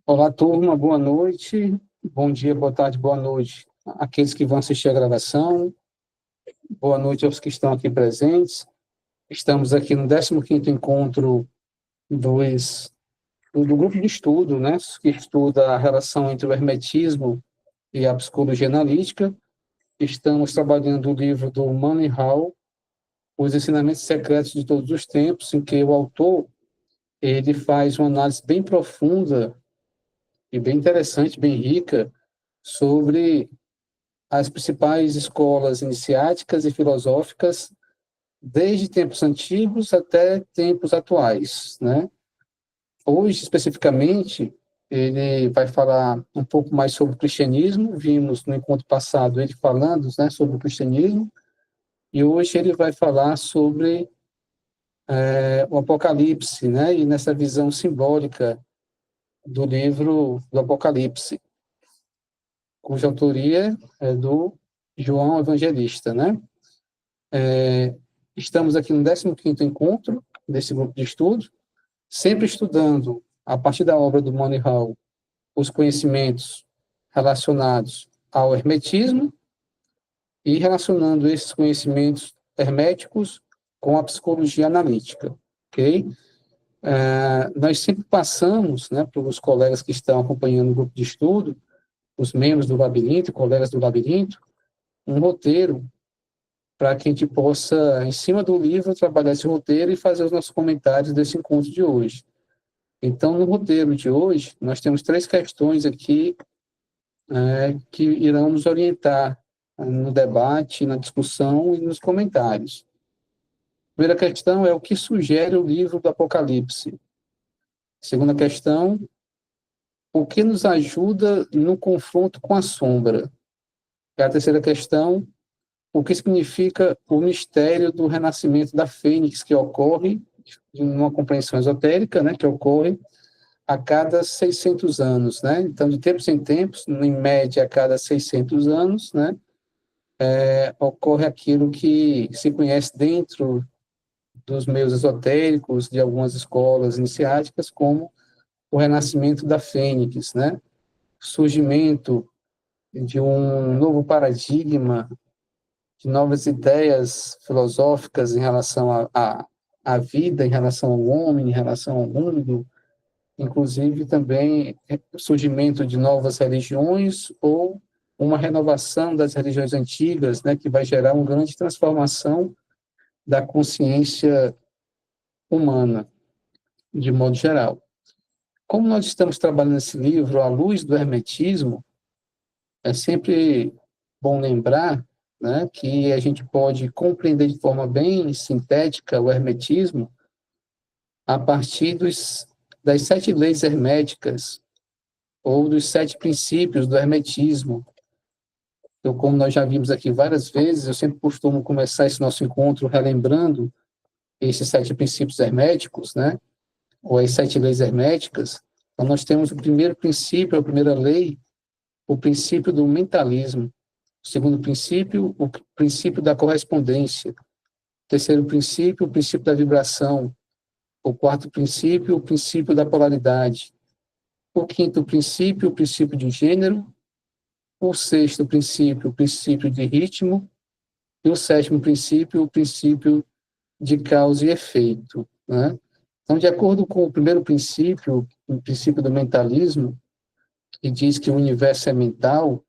Olá, turma, boa noite. Bom dia, boa tarde, boa noite. Aqueles que vão assistir a gravação, boa noite aos que estão aqui presentes. Estamos aqui no 15º encontro do grupo de estudo, né, que estuda a relação entre o hermetismo e a psicologia analítica. Estamos trabalhando o livro do Manning Hall, Os Ensinamentos Secretos de Todos os Tempos, em que o autor ele faz uma análise bem profunda e bem interessante, bem rica, sobre as principais escolas iniciáticas e filosóficas, desde tempos antigos até tempos atuais, né? Hoje, especificamente, ele vai falar um pouco mais sobre o cristianismo. Vimos no encontro passado ele falando, né, sobre o cristianismo, e hoje ele vai falar sobre o Apocalipse, né, e nessa visão simbólica do livro do Apocalipse, cuja autoria é do João Evangelista, né? Estamos aqui no 15º encontro desse grupo de estudo, sempre estudando, a partir da obra do Manning Hall, os conhecimentos relacionados ao hermetismo e relacionando esses conhecimentos herméticos com a psicologia analítica, ok? Nós sempre passamos, né, para os colegas que estão acompanhando o grupo de estudo, os membros do Labirinto, colegas do Labirinto, um roteiro para que a gente possa, em cima do livro, trabalhar esse roteiro e fazer os nossos comentários desse encontro de hoje. Então, no roteiro de hoje, nós temos 3 questões aqui que irão nos orientar no debate, na discussão e nos comentários. A primeira questão é o que sugere o livro do Apocalipse. Segunda questão, o que nos ajuda no confronto com a sombra. E a terceira questão, o que significa o mistério do renascimento da fênix, que ocorre, numa compreensão esotérica, né, que ocorre a cada 600 anos, né? Então, de tempos em tempos, em média, a cada 600 anos, né, ocorre aquilo que se conhece dentro dos meios esotéricos de algumas escolas iniciáticas como o renascimento da fênix, né? Surgimento de um novo paradigma, de novas ideias filosóficas em relação à vida, em relação ao homem, em relação ao mundo, inclusive também surgimento de novas religiões ou uma renovação das religiões antigas, né, que vai gerar uma grande transformação da consciência humana, de modo geral. Como nós estamos trabalhando nesse livro à luz do hermetismo, é sempre bom lembrar, né, que a gente pode compreender de forma bem sintética o hermetismo a partir das 7 leis herméticas, ou dos 7 princípios do hermetismo. Então, como nós já vimos aqui várias vezes, eu sempre costumo começar esse nosso encontro relembrando esses 7 princípios herméticos, né, ou as 7 leis herméticas. Então, nós temos o primeiro princípio, a primeira lei, o princípio do mentalismo. O segundo princípio, o princípio da correspondência. O terceiro princípio, o princípio da vibração. O quarto princípio, o princípio da polaridade. O quinto princípio, o princípio de gênero. O sexto princípio, o princípio de ritmo. E o sétimo princípio, o princípio de causa e efeito, né? Então, de acordo com o primeiro princípio, o princípio do mentalismo, que diz que o universo é mental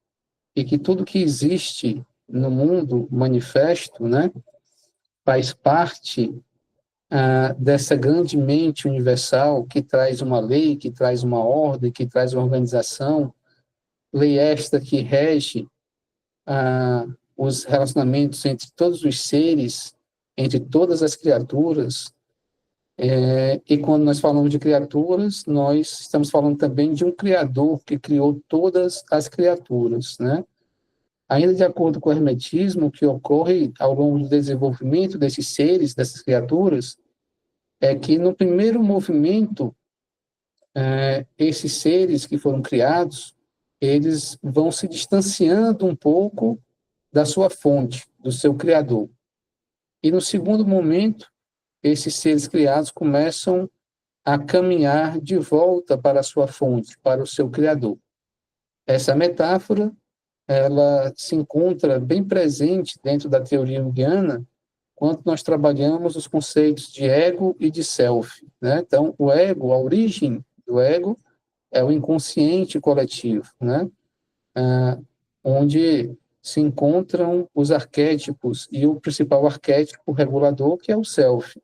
e que tudo que existe no mundo manifesto, né, faz parte dessa grande mente universal que traz uma lei, que traz uma ordem, que traz uma organização, lei esta que rege os relacionamentos entre todos os seres, entre todas as criaturas. E quando nós falamos de criaturas, nós estamos falando também de um Criador que criou todas as criaturas, né? Ainda de acordo com o hermetismo, o que ocorre ao longo do desenvolvimento desses seres, dessas criaturas, é que no primeiro movimento, esses seres que foram criados, eles vão se distanciando um pouco da sua fonte, do seu Criador. E no segundo momento, esses seres criados começam a caminhar de volta para a sua fonte, para o seu Criador. Essa metáfora, ela se encontra bem presente dentro da teoria junguiana quando nós trabalhamos os conceitos de ego e de self, né? Então, o ego, a origem do ego é o inconsciente coletivo, né? Onde se encontram os arquétipos e o principal arquétipo regulador, que é o self.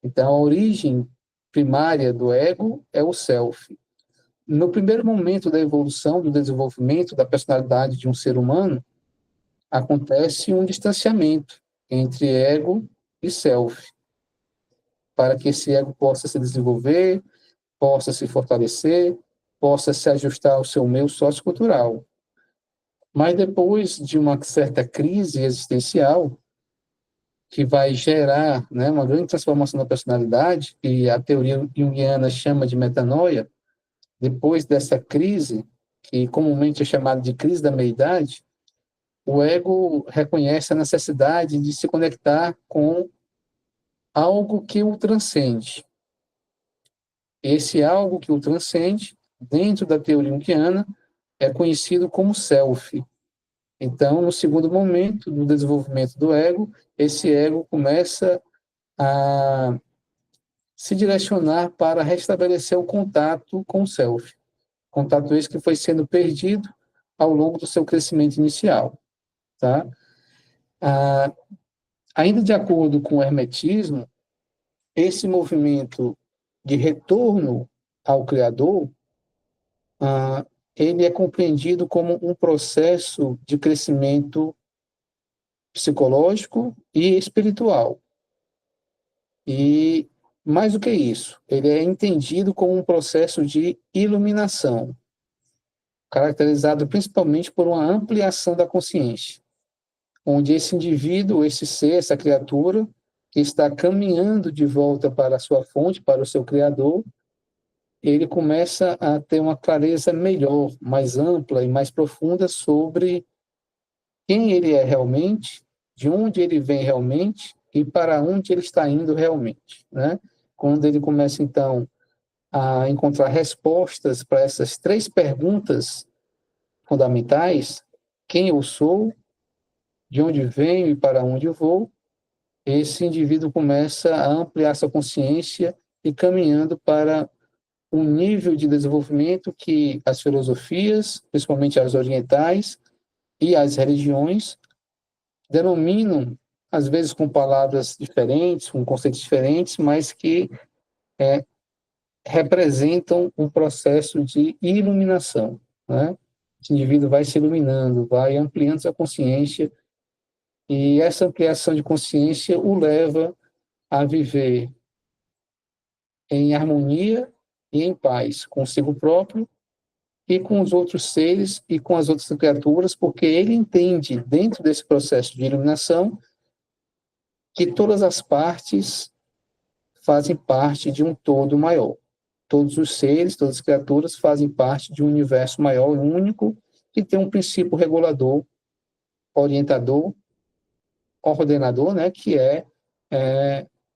Então, a origem primária do ego é o self. No primeiro momento da evolução, do desenvolvimento da personalidade de um ser humano, acontece um distanciamento entre ego e self, para que esse ego possa se desenvolver, possa se fortalecer, possa se ajustar ao seu meio sociocultural. Mas depois de uma certa crise existencial, que vai gerar, né, uma grande transformação da personalidade, que a teoria junguiana chama de metanoia, depois dessa crise, que comumente é chamada de crise da meia-idade, o ego reconhece a necessidade de se conectar com algo que o transcende. Esse algo que o transcende, dentro da teoria junguiana, é conhecido como self. Então, no segundo momento do desenvolvimento do ego, esse ego começa a se direcionar para restabelecer o contato com o self. Contato esse que foi sendo perdido ao longo do seu crescimento inicial. Tá? Ainda de acordo com o hermetismo, esse movimento de retorno ao Criador, ele é compreendido como um processo de crescimento psicológico e espiritual. E, mais do que isso, ele é entendido como um processo de iluminação, caracterizado principalmente por uma ampliação da consciência, onde esse indivíduo, esse ser, essa criatura, que está caminhando de volta para a sua fonte, para o seu Criador, ele começa a ter uma clareza melhor, mais ampla e mais profunda sobre quem ele é realmente, de onde ele vem realmente e para onde ele está indo realmente, né? Quando ele começa, então, a encontrar respostas para essas três perguntas fundamentais: quem eu sou, de onde venho e para onde eu vou, esse indivíduo começa a ampliar sua consciência e caminhando para um nível de desenvolvimento que as filosofias, principalmente as orientais, e as religiões denominam, às vezes com palavras diferentes, com conceitos diferentes, mas que representam um processo de iluminação, né? Esse indivíduo vai se iluminando, vai ampliando sua consciência, e essa ampliação de consciência o leva a viver em harmonia e em paz consigo próprio e com os outros seres e com as outras criaturas, porque ele entende, dentro desse processo de iluminação, que todas as partes fazem parte de um todo maior. Todos os seres, todas as criaturas fazem parte de um universo maior e único, que tem um princípio regulador, orientador, ordenador, né, que é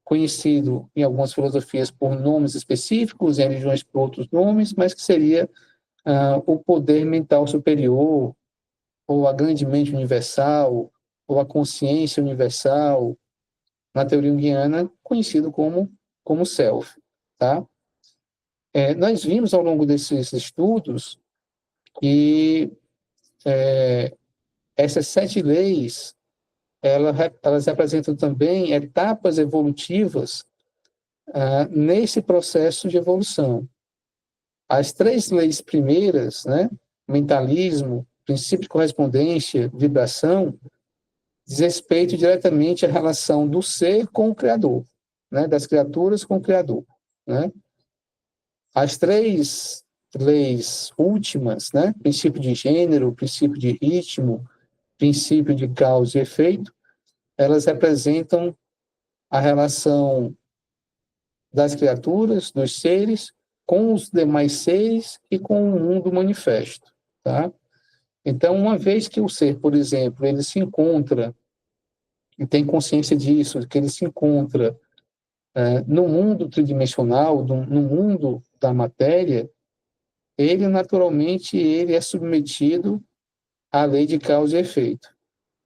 conhecido em algumas filosofias por nomes específicos, em religiões por outros nomes, mas que seria o poder mental superior, ou a grande mente universal, ou a consciência universal, na teoria junguiana, conhecido como self. Tá? Nós vimos ao longo desses estudos que essas 7 leis, elas representam também etapas evolutivas nesse processo de evolução. As 3 leis primeiras, né, mentalismo, princípio de correspondência, vibração, diz respeito diretamente à relação do ser com o Criador, né, das criaturas com o Criador. Né? As 3 leis últimas, né, princípio de gênero, princípio de ritmo, princípio de causa e efeito, elas representam a relação das criaturas, dos seres, com os demais seres e com o mundo manifesto. Tá? Então, uma vez que o ser, por exemplo, ele se encontra, e tem consciência disso, que ele se encontra No mundo tridimensional, no mundo da matéria, ele naturalmente ele é submetido à lei de causa e efeito.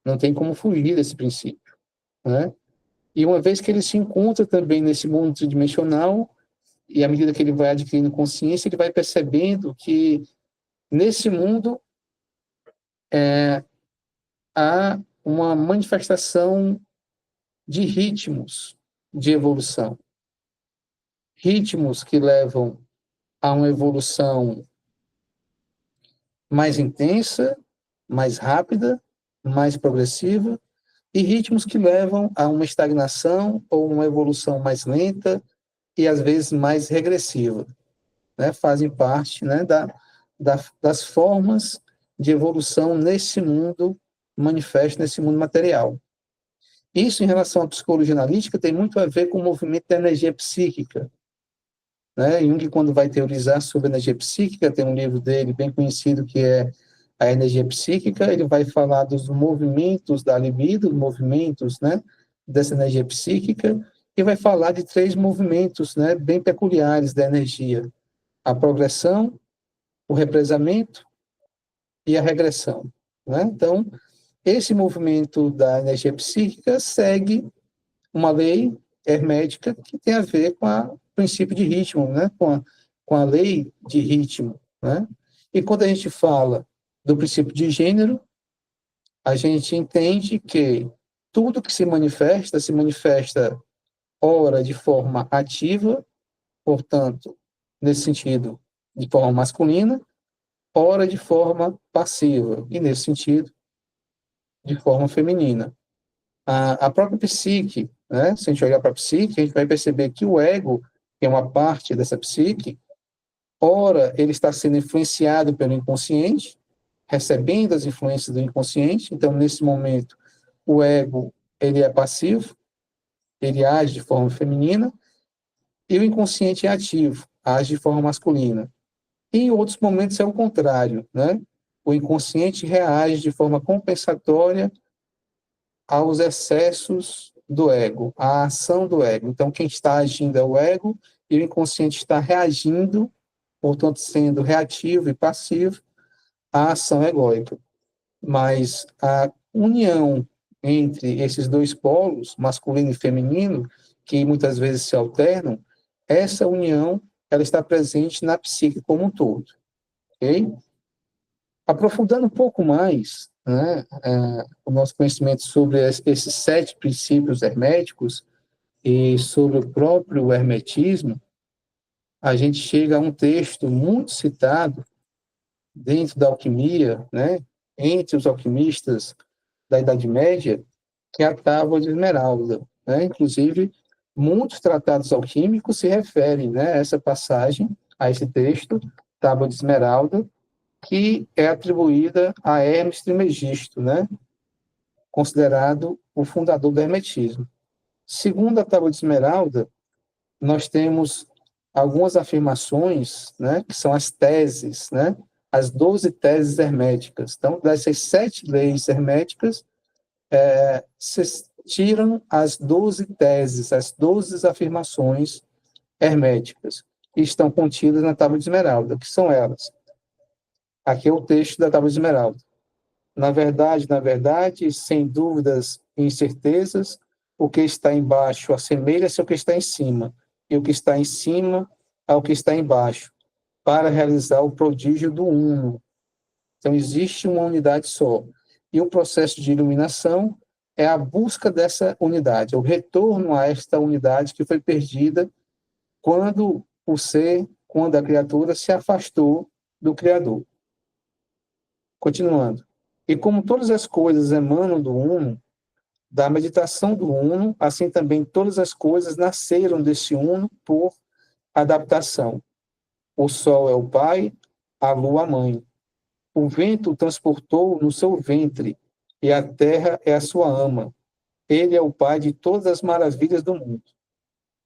Não tem como fugir desse princípio, né? E uma vez que ele se encontra também nesse mundo tridimensional, e à medida que ele vai adquirindo consciência, ele vai percebendo que nesse mundo há uma manifestação de ritmos de evolução. Ritmos que levam a uma evolução mais intensa, mais rápida, mais progressiva, e ritmos que levam a uma estagnação ou uma evolução mais lenta e, às vezes, mais regressiva. Né? Fazem parte, né, das formas de evolução nesse mundo manifesto, nesse mundo material. Isso, em relação à psicologia analítica, tem muito a ver com o movimento da energia psíquica. Né? Jung, quando vai teorizar sobre energia psíquica, tem um livro dele bem conhecido que é A Energia Psíquica. Ele vai falar dos movimentos da libido, movimentos, né, dessa energia psíquica, e vai falar de 3 movimentos, né, bem peculiares da energia: a progressão, o represamento e a regressão. Né? Então, esse movimento da energia psíquica segue uma lei hermética que tem a ver com o princípio de ritmo, né? Com a lei de ritmo. Né? E quando a gente fala do princípio de gênero, a gente entende que tudo que se manifesta ora de forma ativa, portanto, nesse sentido, de forma masculina, ora de forma passiva, e nesse sentido, de forma feminina. A própria psique, né? Se a gente olhar para a psique, a gente vai perceber que o ego, que é uma parte dessa psique, ora ele está sendo influenciado pelo inconsciente, recebendo as influências do inconsciente. Então, nesse momento, o ego ele é passivo, ele age de forma feminina, e o inconsciente é ativo, age de forma masculina. E em outros momentos é o contrário, né? O inconsciente reage de forma compensatória aos excessos do ego, à ação do ego. Então, quem está agindo é o ego e o inconsciente está reagindo, portanto, sendo reativo e passivo à ação egóica. Mas a união entre esses 2 polos, masculino e feminino, que muitas vezes se alternam, essa união ela está presente na psique como um todo. Ok? Aprofundando um pouco mais, né, o nosso conhecimento sobre esses 7 princípios herméticos e sobre o próprio hermetismo, a gente chega a um texto muito citado dentro da alquimia, né, entre os alquimistas da Idade Média, que é a Tábua de Esmeralda. Né? Inclusive, muitos tratados alquímicos se referem, né, a essa passagem, a esse texto, Tábua de Esmeralda, que é atribuída a Hermes Trismegisto, né? Considerado o fundador do hermetismo. Segundo a Tábua de Esmeralda, nós temos algumas afirmações, né, que são as teses, né, as 12 teses herméticas. Então, dessas 7 leis herméticas, se tiram as 12 teses, as 12 afirmações herméticas, que estão contidas na Tábua de Esmeralda, que são elas. Aqui é o texto da Tábua de Esmeralda. Na verdade, sem dúvidas e incertezas, o que está embaixo assemelha-se ao que está em cima, e o que está em cima ao que está embaixo, para realizar o prodígio do Uno. Então, existe uma unidade só. E o processo de iluminação é a busca dessa unidade, é o retorno a esta unidade que foi perdida quando a criatura se afastou do Criador. Continuando. E como todas as coisas emanam do Uno, da meditação do Uno, assim também todas as coisas nasceram desse Uno por adaptação. O Sol é o Pai, a Lua a Mãe. O vento o transportou no seu ventre, e a terra é a sua ama. Ele é o Pai de todas as maravilhas do mundo.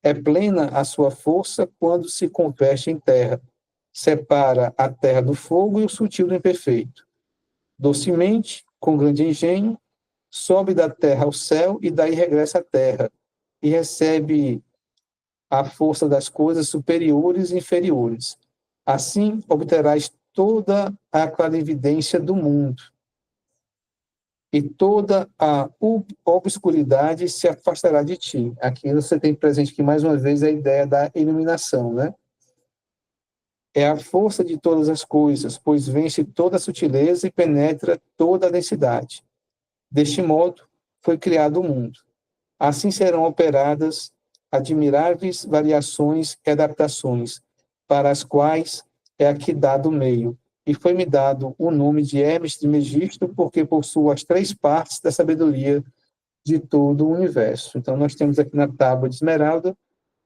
É plena a sua força quando se converte em terra. Separa a terra do fogo e o sutil do imperfeito. Docemente, com grande engenho, sobe da terra ao céu e daí regressa à terra, e recebe a força das coisas superiores e inferiores. Assim obterás toda a clarividência do mundo, e toda a obscuridade se afastará de ti. Aqui você tem presente que, mais uma vez, a ideia da iluminação, né? É a força de todas as coisas, pois vence toda a sutileza e penetra toda a densidade. Deste modo, foi criado o mundo. Assim serão operadas admiráveis variações e adaptações, para as quais é aqui dado o meio. E foi-me dado o nome de Hermes Trismegisto, porque possuo as 3 partes da sabedoria de todo o universo. Então, nós temos aqui na tábua de esmeralda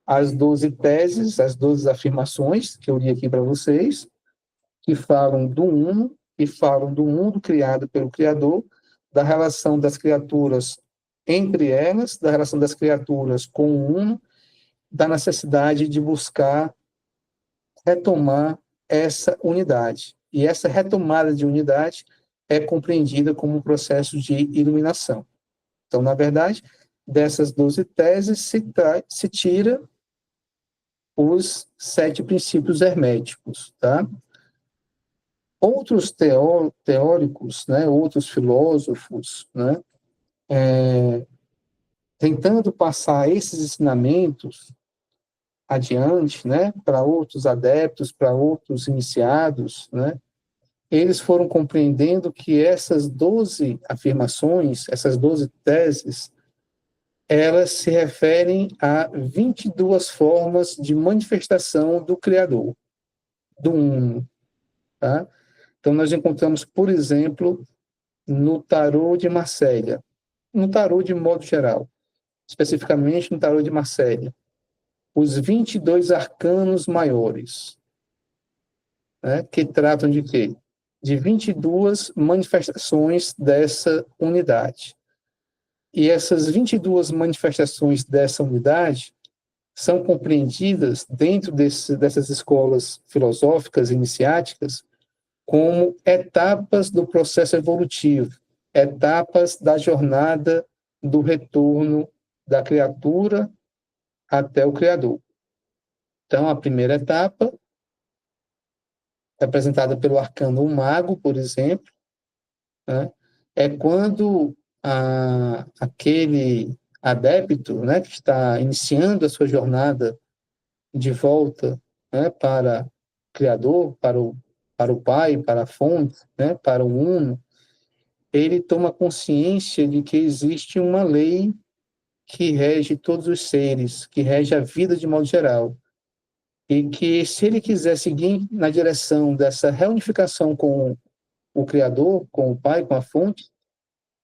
as 12 teses, as 12 afirmações, que eu li aqui para vocês, que falam do Uno, que falam do mundo criado pelo Criador, da relação das criaturas entre elas, da relação das criaturas com o Uno, da necessidade de buscar retomar essa unidade. E essa retomada de unidade é compreendida como um processo de iluminação. Então, na verdade, dessas 12 teses se tira os 7 princípios herméticos, tá? Outros teóricos, né, outros filósofos, né, tentando passar esses ensinamentos adiante, né, para outros adeptos, para outros iniciados, né, eles foram compreendendo que essas 12 afirmações, essas 12 teses, elas se referem a 22 formas de manifestação do Criador, do Uno, tá? Então, nós encontramos, por exemplo, no tarô de Marselha, no tarô de modo geral, especificamente no tarô de Marselha, os 22 arcanos maiores, né, que tratam de quê? De 22 manifestações dessa unidade. E essas 22 manifestações dessa unidade são compreendidas dentro dessas escolas filosóficas iniciáticas como etapas do processo evolutivo, etapas da jornada do retorno da criatura até o Criador. Então, a primeira etapa, representada pelo arcano mago, por exemplo, né, é quando aquele adepto, né, que está iniciando a sua jornada de volta, né, para o Criador, para o Pai, para a fonte, né, para o Uno, ele toma consciência de que existe uma lei que rege todos os seres, que rege a vida de modo geral, e que se ele quiser seguir na direção dessa reunificação com o Criador, com o Pai, com a fonte,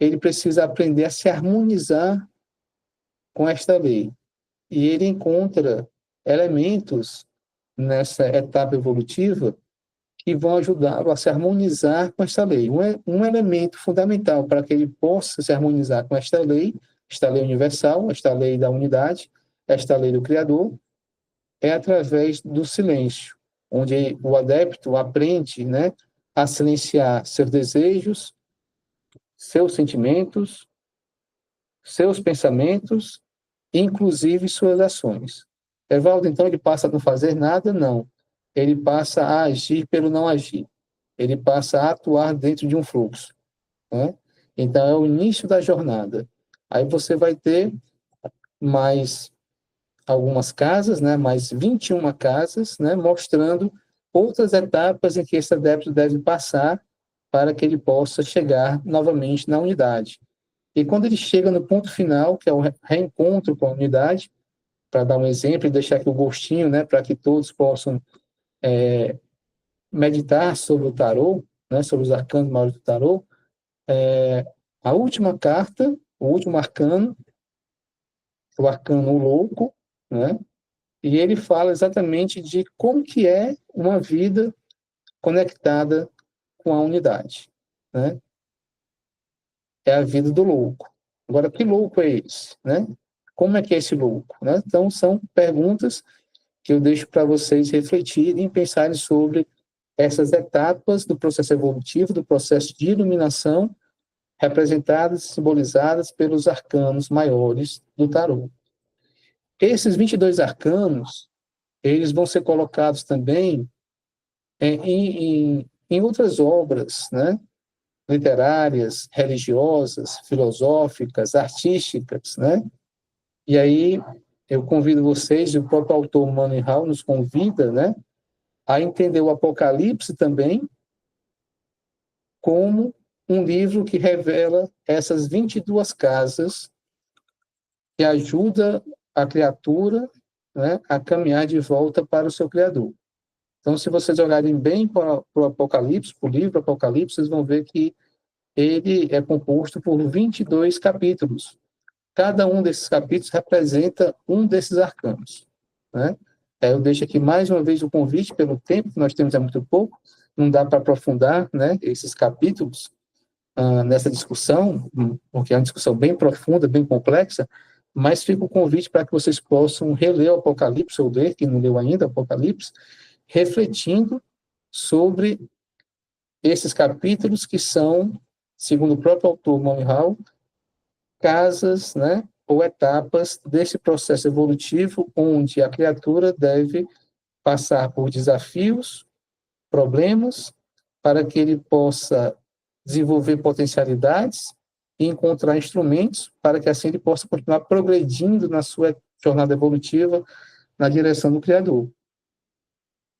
ele precisa aprender a se harmonizar com esta lei. E ele encontra elementos nessa etapa evolutiva que vão ajudá-lo a se harmonizar com esta lei. Um elemento fundamental para que ele possa se harmonizar com esta lei universal, esta lei da unidade, esta lei do Criador, é através do silêncio, onde o adepto aprende, né, a silenciar seus desejos, seus sentimentos, seus pensamentos, inclusive suas ações. Evaldo, então, ele passa a não fazer nada? Não. Ele passa a agir pelo não agir. Ele passa a atuar dentro de um fluxo, né? Então, é o início da jornada. Aí você vai ter mais algumas casas, né? Mais 21 casas, né? Mostrando outras etapas em que esse adepto deve passar para que ele possa chegar novamente na unidade. E quando ele chega no ponto final, que é o reencontro com a unidade, para dar um exemplo e deixar aqui o gostinho, né, para que todos possam meditar sobre o tarô, né, sobre os arcanos maiores do tarô, a última carta, o último arcano, o arcano louco, né, e ele fala exatamente de como que é uma vida conectada com a unidade, né? É a vida do louco. Agora, que louco é esse, né? Como é que é esse louco, né? Então, são perguntas que eu deixo para vocês refletirem e pensarem sobre essas etapas do processo evolutivo, do processo de iluminação, representadas e simbolizadas pelos arcanos maiores do tarô. Esses 22 arcanos, eles vão ser colocados também em outras obras, né? Literárias, religiosas, filosóficas, artísticas, né? E aí eu convido vocês, e o próprio autor Manning Hall nos convida, né, a entender o Apocalipse também como um livro que revela essas 22 casas que ajuda a criatura, né, a caminhar de volta para o seu Criador. Então, se vocês olharem bem para o Apocalipse, para o livro Apocalipse, vocês vão ver que ele é composto por 22 capítulos. Cada um desses capítulos representa um desses arcanos, né? Eu deixo aqui mais uma vez o convite, pelo tempo que nós temos é muito pouco, não dá para aprofundar, né, esses capítulos nessa discussão, porque é uma discussão bem profunda, bem complexa, mas fica o convite para que vocês possam reler o Apocalipse, ou ler, quem não leu ainda o Apocalipse, refletindo sobre esses capítulos que são, segundo o próprio autor Manning Hall, casas, né, ou etapas desse processo evolutivo onde a criatura deve passar por desafios, problemas, para que ele possa desenvolver potencialidades e encontrar instrumentos para que assim ele possa continuar progredindo na sua jornada evolutiva na direção do Criador.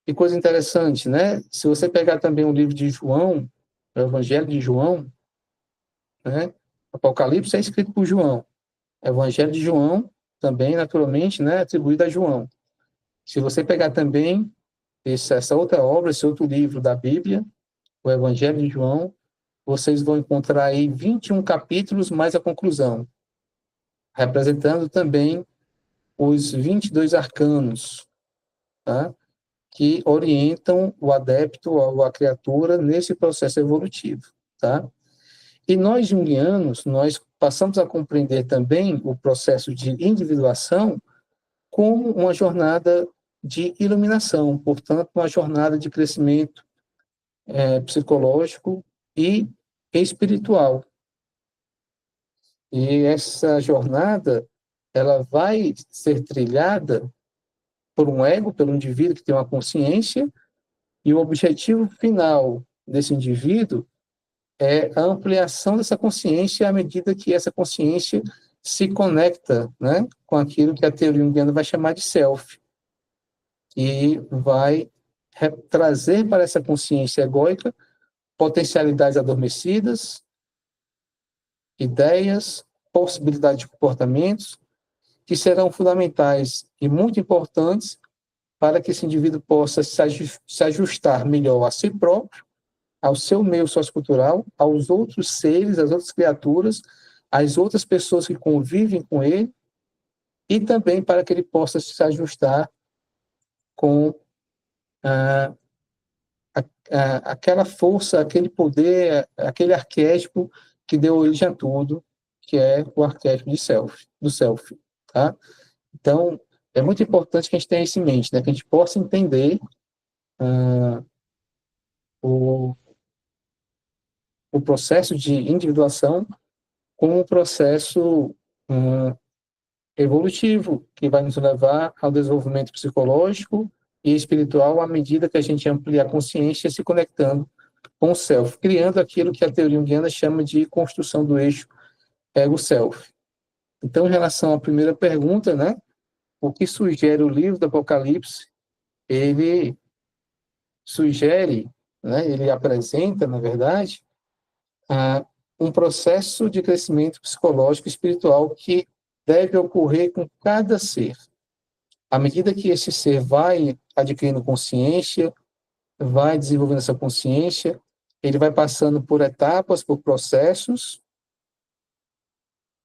E coisa interessante, né? Se você pegar também o livro de João, o Evangelho de João, né? Apocalipse é escrito por João. Evangelho de João, também, naturalmente, né, atribuído a João. Se você pegar também essa outra obra, esse outro livro da Bíblia, o Evangelho de João, vocês vão encontrar aí 21 capítulos mais a conclusão, representando também os 22 arcanos, tá? Que orientam o adepto ou a criatura nesse processo evolutivo, tá? E nós, junguianos, nós passamos a compreender também o processo de individuação como uma jornada de iluminação, portanto, uma jornada de crescimento psicológico e espiritual. E essa jornada, ela vai ser trilhada por um ego, pelo indivíduo que tem uma consciência, e o objetivo final desse indivíduo é a ampliação dessa consciência à medida que essa consciência se conecta, né, com aquilo que a teoria junguiana vai chamar de self, e vai trazer para essa consciência egóica potencialidades adormecidas, ideias, possibilidades de comportamentos, que serão fundamentais e muito importantes para que esse indivíduo possa se ajustar melhor a si próprio, ao seu meio sociocultural, aos outros seres, às outras criaturas, às outras pessoas que convivem com ele, e também para que ele possa se ajustar com aquela força, aquele poder, aquele arquétipo que deu origem a tudo, que é o arquétipo do self, tá? Então, é muito importante que a gente tenha isso em mente, né? Que a gente possa entender o processo de individuação como um processo evolutivo, que vai nos levar ao desenvolvimento psicológico e espiritual à medida que a gente amplia a consciência se conectando com o self, criando aquilo que a teoria junguiana chama de construção do eixo ego-self. Então, em relação à primeira pergunta, né, o que sugere o livro do Apocalipse? Ele sugere, né, ele apresenta, na verdade, um processo de crescimento psicológico e espiritual que deve ocorrer com cada ser. À medida que esse ser vai adquirindo consciência, vai desenvolvendo essa consciência, ele vai passando por etapas, por processos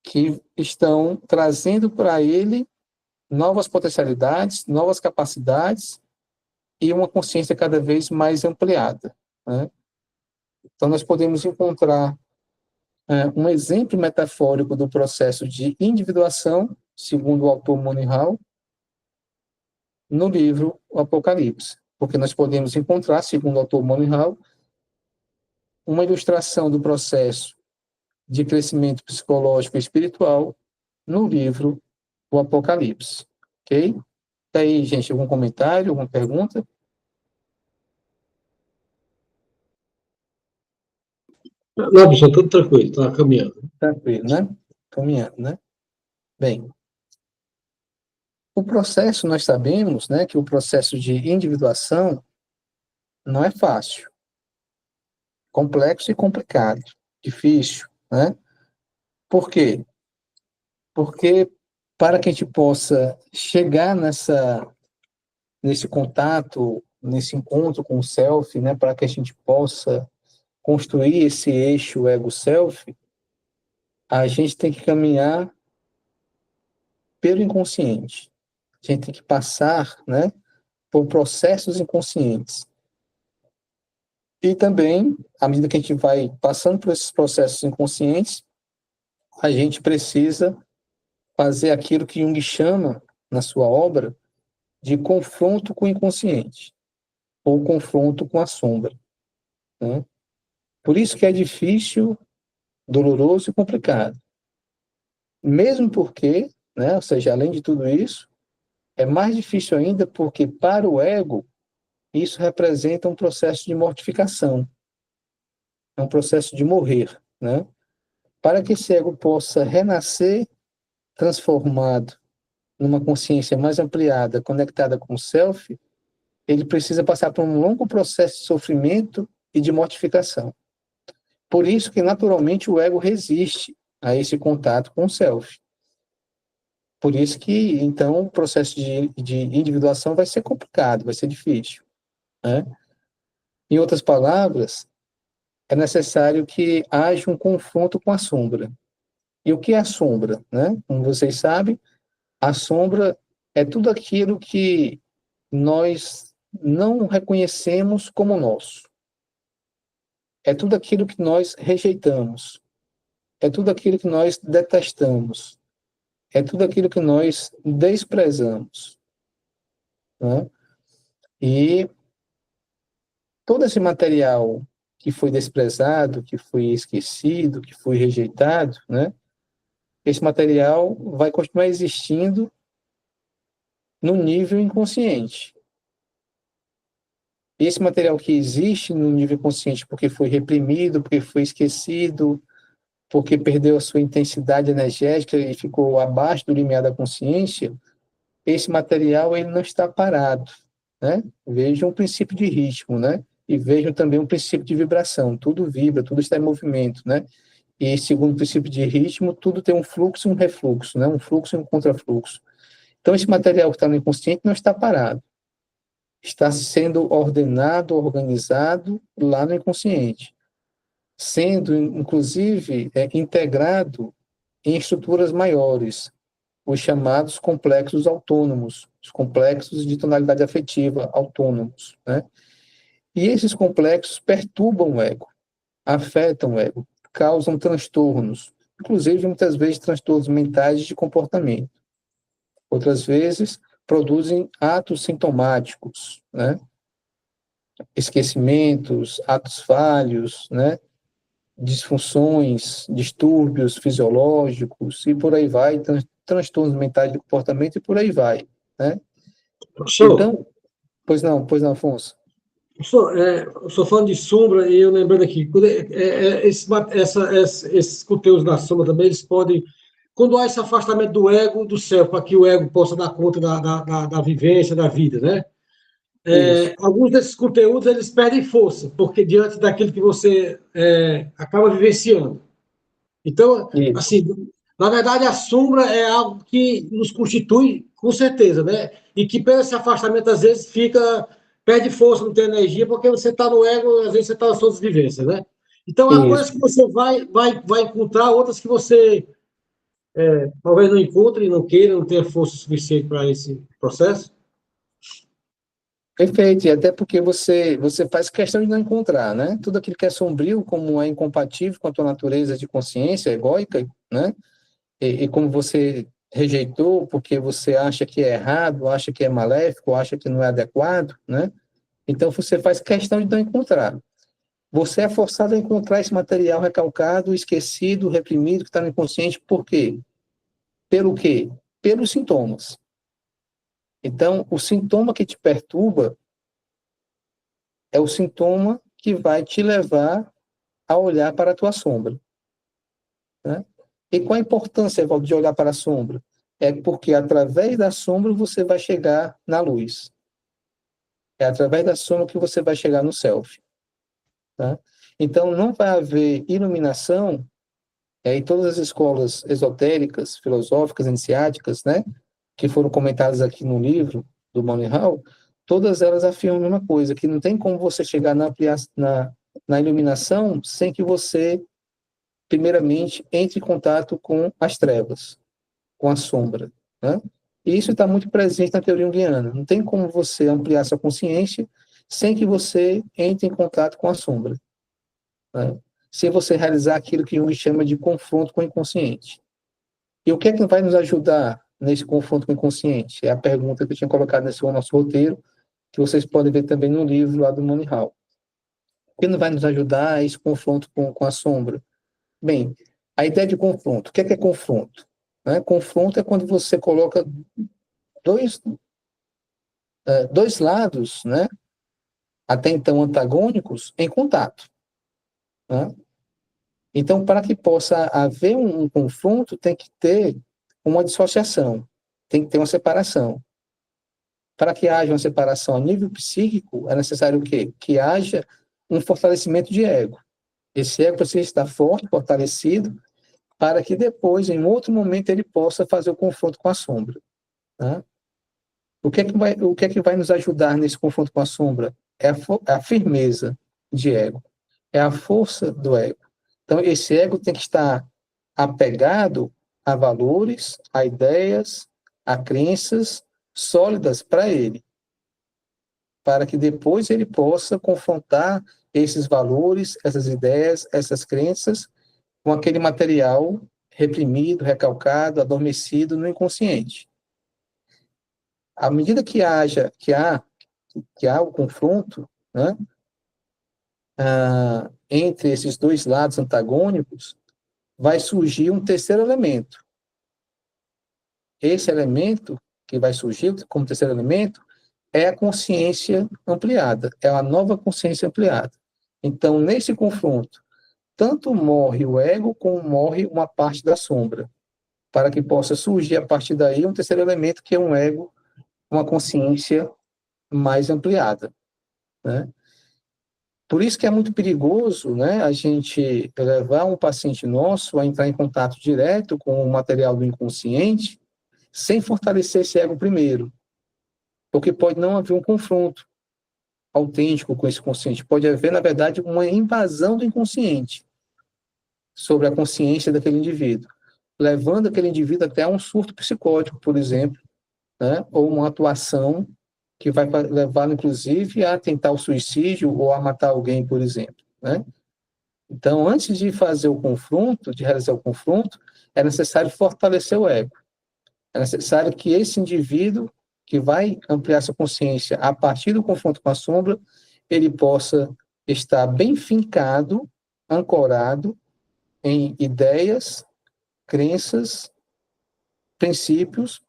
que estão trazendo para ele novas potencialidades, novas capacidades e uma consciência cada vez mais ampliada, né? Então, nós podemos encontrar um exemplo metafórico do processo de individuação, segundo o autor Manning Hall, no livro O Apocalipse, porque nós podemos encontrar, segundo o autor Manning Hall, uma ilustração do processo de crescimento psicológico e espiritual no livro O Apocalipse. ok? Tá aí, gente, algum comentário, alguma pergunta? Não, professor, tudo tranquilo, está caminhando. Tranquilo, né? Caminhando, né? Bem, o processo, nós sabemos, né, que o processo de individuação não é fácil, complexo e complicado, difícil, né? Por quê? Porque para que a gente possa chegar nesse contato, nesse encontro com o self, né, para que a gente possa construir esse eixo ego-self, a gente tem que caminhar pelo inconsciente. A gente tem que passar, né, por processos inconscientes. E também, à medida que a gente vai passando por esses processos inconscientes, a gente precisa fazer aquilo que Jung chama, na sua obra, de confronto com o inconsciente, ou confronto com a sombra, né? Por isso que é difícil, doloroso e complicado. Mesmo porque, né, ou seja, além de tudo isso, é mais difícil ainda porque, para o ego, isso representa um processo de mortificação, é um processo de morrer, né? Para que esse ego possa renascer transformado numa consciência mais ampliada, conectada com o self, ele precisa passar por um longo processo de sofrimento e de mortificação. Por isso que, naturalmente, o ego resiste a esse contato com o self. Por isso que, então, o processo de individuação vai ser complicado, vai ser difícil, né? Em outras palavras, é necessário que haja um confronto com a sombra. E o que é a sombra, né? Como vocês sabem, a sombra é tudo aquilo que nós não reconhecemos como nosso. É tudo aquilo que nós rejeitamos. É tudo aquilo que nós detestamos. É tudo aquilo que nós desprezamos, né? E todo esse material que foi desprezado, que foi esquecido, que foi rejeitado, né? Esse material vai continuar existindo no nível inconsciente. Esse material que existe no nível consciente porque foi reprimido, porque foi esquecido, porque perdeu a sua intensidade energética e ficou abaixo do limiar da consciência, esse material ele não está parado, né? Vejam um princípio de ritmo, né? E vejam também um princípio de vibração. Tudo vibra, tudo está em movimento, né? E segundo o princípio de ritmo, tudo tem um fluxo e um refluxo, né? Um fluxo e um contrafluxo. Então, esse material que está no inconsciente não está parado. Está sendo ordenado, organizado lá no inconsciente, sendo, inclusive, integrado em estruturas maiores, os chamados complexos autônomos, os complexos de tonalidade afetiva autônomos, né? E esses complexos perturbam o ego, afetam o ego, causam transtornos, inclusive muitas vezes transtornos mentais de comportamento. Outras vezes produzem atos sintomáticos, né? Esquecimentos, atos falhos, né? Disfunções, distúrbios fisiológicos e por aí vai, transtornos mentais de comportamento e por aí vai, né? Professor, Então, pois não, Afonso. professor, eu sou fã de sombra e eu lembrando aqui, esses conteúdos da sombra também, eles podem, quando há esse afastamento do ego do céu, para que o ego possa dar conta da vivência, da vida, né? Isso, Alguns desses conteúdos, eles perdem força, porque diante daquilo que você acaba vivenciando. Então, isso, assim, na verdade, a sombra é algo que nos constitui, com certeza, né? E que, pelo esse afastamento, às vezes, perde força, não tem energia, porque você está no ego, às vezes você está nas suas vivências, né? Então, há coisas isso. que você vai encontrar, outras que você talvez não encontre, não queira, não tenha força suficiente para esse processo. Perfeito, e até porque você faz questão de não encontrar, né? Tudo aquilo que é sombrio, como é incompatível com a tua natureza de consciência egóica, né? E como você rejeitou porque você acha que é errado, acha que é maléfico, acha que não é adequado, né? Então você faz questão de não encontrar. Você é forçado a encontrar esse material recalcado, esquecido, reprimido, que está no inconsciente, por quê? Pelo quê? Pelos sintomas. Então, o sintoma que te perturba é o sintoma que vai te levar a olhar para a tua sombra, né? E qual a importância, Evaldo, de olhar para a sombra? É porque através da sombra você vai chegar na luz. É através da sombra que você vai chegar no self, tá? Então, não vai haver iluminação, em todas as escolas esotéricas, filosóficas, iniciáticas, né, que foram comentadas aqui no livro do Monty Hall, todas elas afirmam a mesma coisa, que não tem como você chegar na iluminação sem que você, primeiramente, entre em contato com as trevas, com a sombra, né? E isso está muito presente na teoria junguiana. Não tem como você ampliar sua consciência sem que você entre em contato com a sombra, né? Sem você realizar aquilo que Jung chama de confronto com o inconsciente. E o que é que vai nos ajudar nesse confronto com o inconsciente? É a pergunta que eu tinha colocado nesse nosso roteiro, que vocês podem ver também no livro lá do Monty Hall. O que não vai nos ajudar é esse confronto com a sombra? Bem, a ideia de confronto. O que é confronto? Né? Confronto é quando você coloca dois, dois lados, né, até então antagônicos, em contato, né? Então, para que possa haver um confronto, tem que ter uma dissociação, tem que ter uma separação. Para que haja uma separação a nível psíquico, é necessário o quê? Que haja um fortalecimento de ego. Esse ego precisa estar forte, fortalecido, para que depois, em outro momento, ele possa fazer o confronto com a sombra, né? O que é que vai nos ajudar nesse confronto com a sombra? É a firmeza de ego, é a força do ego. Então, esse ego tem que estar apegado a valores, a ideias, a crenças sólidas para ele, para que depois ele possa confrontar esses valores, essas ideias, essas crenças com aquele material reprimido, recalcado, adormecido no inconsciente. À medida que há o confronto, né, entre esses dois lados antagônicos, vai surgir um terceiro elemento. Esse elemento que vai surgir como terceiro elemento é a consciência ampliada, é a nova consciência ampliada. Então, nesse confronto, tanto morre o ego, como morre uma parte da sombra, para que possa surgir a partir daí um terceiro elemento, que é um ego, uma consciência mais ampliada, né? Por isso que é muito perigoso, né, a gente levar um paciente nosso a entrar em contato direto com o material do inconsciente, sem fortalecer esse ego primeiro, porque pode não haver um confronto autêntico com esse consciente, pode haver, na verdade, uma invasão do inconsciente sobre a consciência daquele indivíduo, levando aquele indivíduo até a um surto psicótico, por exemplo, né, ou uma atuação que vai levar, inclusive, a tentar o suicídio ou a matar alguém, por exemplo, né? Então, antes de fazer o confronto, de realizar o confronto, é necessário fortalecer o ego. É necessário que esse indivíduo que vai ampliar sua consciência a partir do confronto com a sombra, ele possa estar bem fincado, ancorado em ideias, crenças, princípios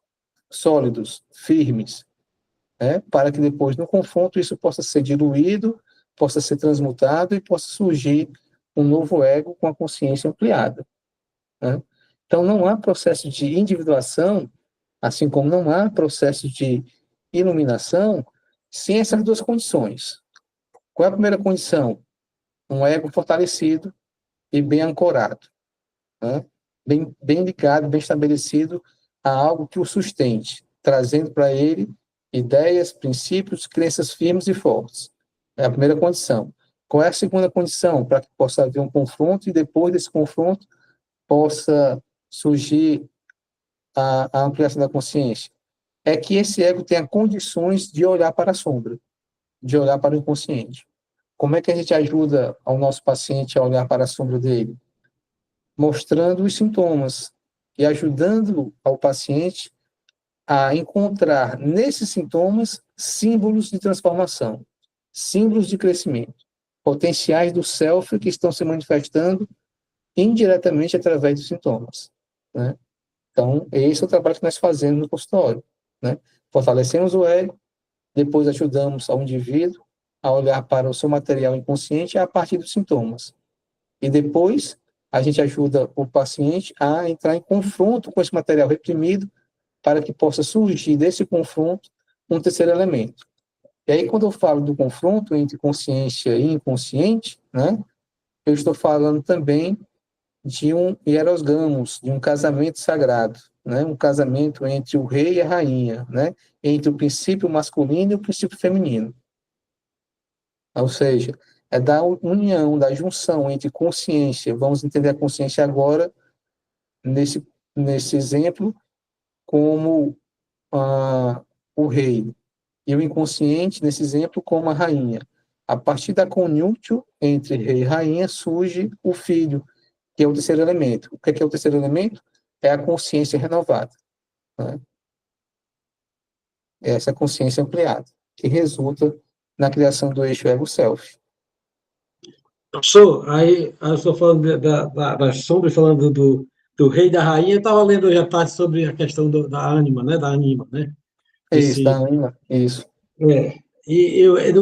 sólidos, firmes, né, para que depois, no confronto, isso possa ser diluído, possa ser transmutado e possa surgir um novo ego com a consciência ampliada, né? Então, não há processo de individuação, assim como não há processo de iluminação, sem essas duas condições. Qual é a primeira condição? Um ego fortalecido e bem ancorado, né? Bem ligado, bem estabelecido a algo que o sustente, trazendo para ele ideias, princípios, crenças firmes e fortes. É a primeira condição. Qual é a segunda condição? Para que possa haver um confronto e depois desse confronto possa surgir a ampliação da consciência. É que esse ego tenha condições de olhar para a sombra, de olhar para o inconsciente. Como é que a gente ajuda ao nosso paciente a olhar para a sombra dele? Mostrando os sintomas e ajudando ao paciente a encontrar nesses sintomas símbolos de transformação, símbolos de crescimento, potenciais do self que estão se manifestando indiretamente através dos sintomas, né? Então, esse é o trabalho que nós fazemos no consultório. né? Fortalecemos o ego, depois ajudamos ao indivíduo a olhar para o seu material inconsciente a partir dos sintomas. E depois a gente ajuda o paciente a entrar em confronto com esse material reprimido para que possa surgir desse confronto um terceiro elemento. E aí, quando eu falo do confronto entre consciência e inconsciente, né, eu estou falando também de um hieros gamos, de um casamento sagrado, né, um casamento entre o rei e a rainha, né, entre o princípio masculino e o princípio feminino. Ou seja, é da união, da junção entre consciência, vamos entender a consciência agora, nesse exemplo, como o rei, e o inconsciente, nesse exemplo, como a rainha. A partir da conjunção entre rei e rainha surge o filho, que é o terceiro elemento. O que é o terceiro elemento? É a consciência renovada, né? É essa consciência ampliada, que resulta na criação do eixo ego-self. Professor, aí eu estou falando da sombra, falando do rei e da rainha, eu estava lendo hoje à tarde sobre a questão da ânima, né? Da anima, né? Isso, da Esse, ânima, isso.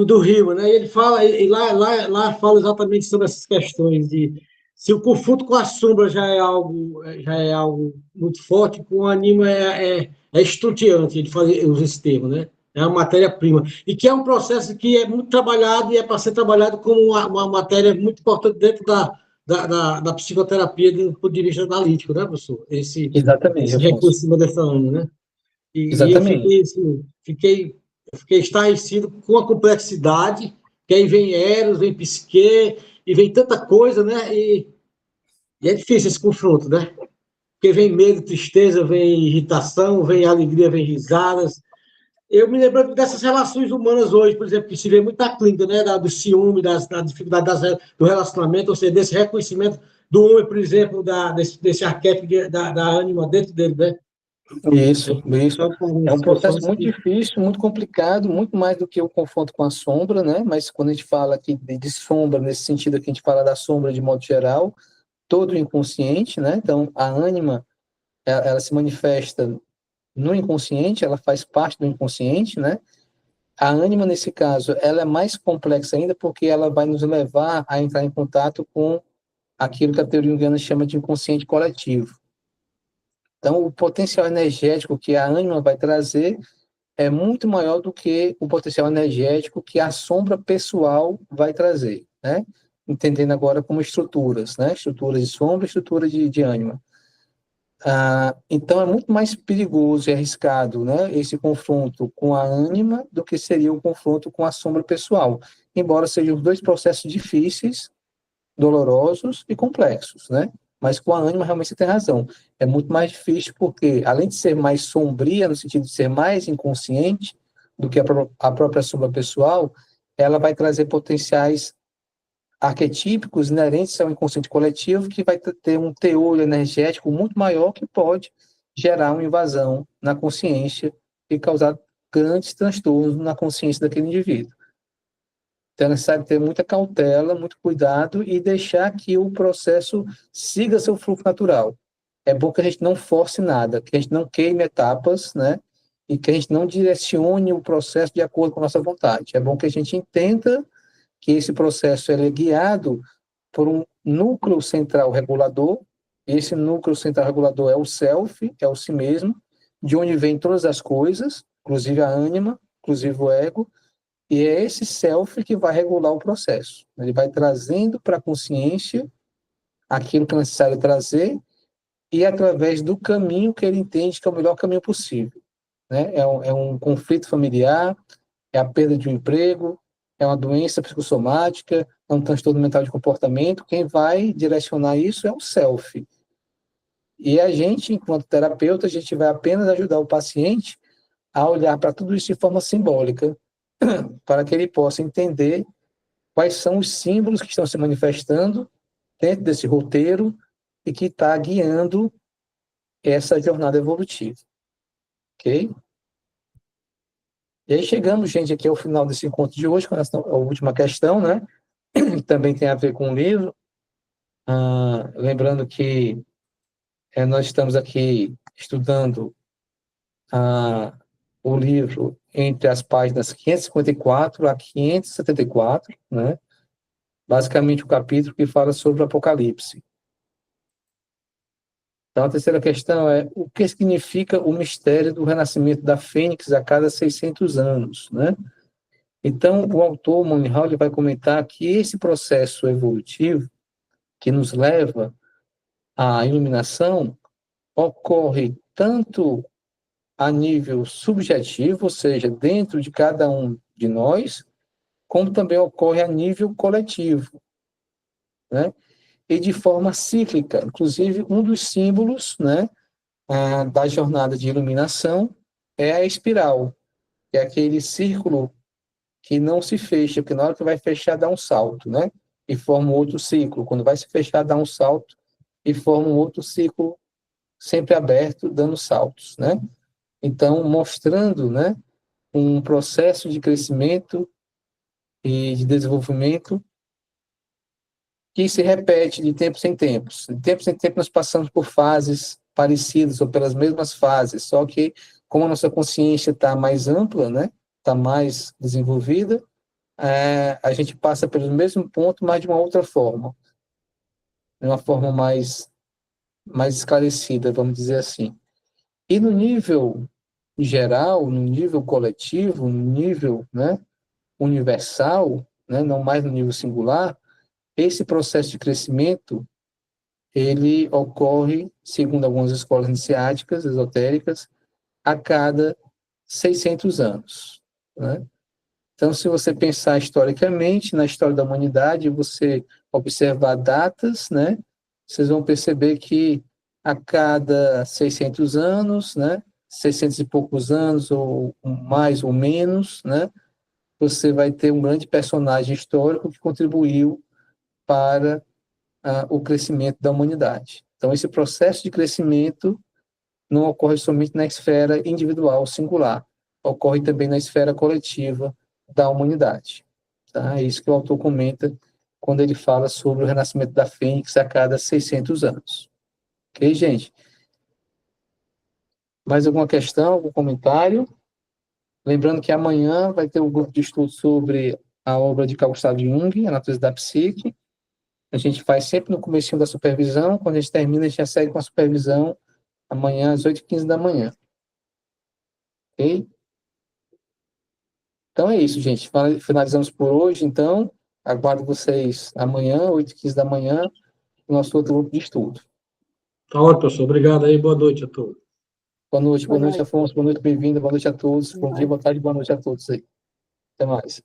do Rio, né? E ele fala, e lá fala exatamente sobre essas questões de se o confronto com a sombra já é algo muito forte, com o anima é estonteante, usa esse termo, né? É uma matéria-prima. E que é um processo que é muito trabalhado e é para ser trabalhado como uma matéria muito importante dentro da psicoterapia do ponto de vista analítico, né, professor? Exatamente, Esse recurso Afonso. em cima dessa ânima, né? E eu Exatamente. fiquei, assim, fiquei estarrecido com a complexidade, que aí vem Eros, vem Psique, e vem tanta coisa, né? E é difícil esse confronto, né? Porque vem medo, tristeza, vem irritação, vem alegria, vem risadas. Eu me lembro dessas relações humanas hoje, por exemplo, que se vê muita clínica, né? Do ciúme, da dificuldade do relacionamento, ou seja, desse reconhecimento do homem, por exemplo, desse arquétipo da ânima dentro dele, né? Isso, isso. Então, com É um processo situações muito que difícil, muito complicado, muito mais do que o confronto com a sombra, né? Mas quando a gente fala aqui de sombra, nesse sentido aqui, a gente fala da sombra de modo geral, todo o inconsciente, né? Então, a ânima, ela se manifesta no inconsciente, ela faz parte do inconsciente, né? A ânima, nesse caso, ela é mais complexa ainda porque ela vai nos levar a entrar em contato com aquilo que a teoria junguiana chama de inconsciente coletivo. Então, o potencial energético que a ânima vai trazer é muito maior do que o potencial energético que a sombra pessoal vai trazer, né? Entendendo agora como estruturas, né? Estruturas de sombra, estrutura de ânima. Então, é muito mais perigoso e arriscado, né, esse confronto com a ânima do que seria o confronto com a sombra pessoal, embora sejam dois processos difíceis, dolorosos e complexos, né? Mas com a ânima, realmente você tem razão. É muito mais difícil porque, além de ser mais sombria, no sentido de ser mais inconsciente do que a própria sombra pessoal, ela vai trazer potenciais arquetípicos inerentes ao inconsciente coletivo que vai ter um teor energético muito maior que pode gerar uma invasão na consciência e causar grandes transtornos na consciência daquele indivíduo. Então, é necessário ter muita cautela, muito cuidado e deixar que o processo siga seu fluxo natural. É bom que a gente não force nada, que a gente não queime etapas, né? E que a gente não direcione o processo de acordo com a nossa vontade. É bom que a gente entenda que esse processo é guiado por um núcleo central regulador. Esse núcleo central regulador é o self, é o si mesmo, de onde vêm todas as coisas, inclusive a ânima, inclusive o ego, e é esse self que vai regular o processo. Ele vai trazendo para a consciência aquilo que é necessário trazer e através do caminho que ele entende que é o melhor caminho possível, né? É um conflito familiar, é a perda de um emprego, é uma doença psicossomática, é um transtorno mental de comportamento. Quem vai direcionar isso é o self. E a gente, enquanto terapeuta, a gente vai apenas ajudar o paciente a olhar para tudo isso de forma simbólica, para que ele possa entender quais são os símbolos que estão se manifestando dentro desse roteiro e que está guiando essa jornada evolutiva, ok? E aí chegamos, gente, aqui ao final desse encontro de hoje, com a última questão, né? Também tem a ver com o livro. Lembrando que nós estamos aqui estudando o livro entre as páginas 554 a 574, né? Basicamente o capítulo que fala sobre o Apocalipse. Então, a terceira questão é o que significa o mistério do renascimento da Fênix a cada 600 anos, né? Então, o autor, Moni Hall, vai comentar que esse processo evolutivo que nos leva à iluminação ocorre tanto a nível subjetivo, ou seja, dentro de cada um de nós, como também ocorre a nível coletivo, né? E de forma cíclica. Inclusive, um dos símbolos, né, da jornada de iluminação é a espiral, que é aquele círculo que não se fecha, porque na hora que vai fechar, dá um salto, né? E forma um outro ciclo. Quando vai se fechar, dá um salto e forma um outro ciclo sempre aberto, dando saltos, né? Então, mostrando, né, um processo de crescimento e de desenvolvimento que se repete de tempos em tempos. De tempos em tempos, nós passamos por fases parecidas ou pelas mesmas fases, só que como a nossa consciência está mais ampla, né, está mais desenvolvida, a gente passa pelo mesmo ponto, mas de uma outra forma, de uma forma mais esclarecida, vamos dizer assim. E no nível geral, no nível coletivo, no nível, né, universal, né, não mais no nível singular, esse processo de crescimento ele ocorre, segundo algumas escolas iniciáticas, esotéricas, a cada 600 anos, né? Então, se você pensar historicamente na história da humanidade, você observar datas, né? Vocês vão perceber que a cada 600 anos, né? 600 e poucos anos, ou mais ou menos, né? Você vai ter um grande personagem histórico que contribuiu para o crescimento da humanidade. Então, esse processo de crescimento não ocorre somente na esfera individual, singular, ocorre também na esfera coletiva da humanidade. Tá? É isso que o autor comenta quando ele fala sobre o renascimento da Fênix a cada 600 anos. Ok, gente? Mais alguma questão, algum comentário? Lembrando que amanhã vai ter um grupo de estudo sobre a obra de Carl Gustav Jung, A Natureza da Psique. A gente faz sempre no comecinho da supervisão, quando a gente termina, a gente já segue com a supervisão amanhã às 8h15 da manhã. Ok? Então é isso, gente. Finalizamos por hoje, então. Aguardo vocês amanhã, 8h15 da manhã, no nosso outro grupo de estudo. Tá ótimo, professor. Obrigado aí. Boa noite a todos. Boa noite, Afonso. Boa noite, bem-vindo. Boa noite a todos. Bom dia, boa tarde, boa noite a todos aí. Até mais.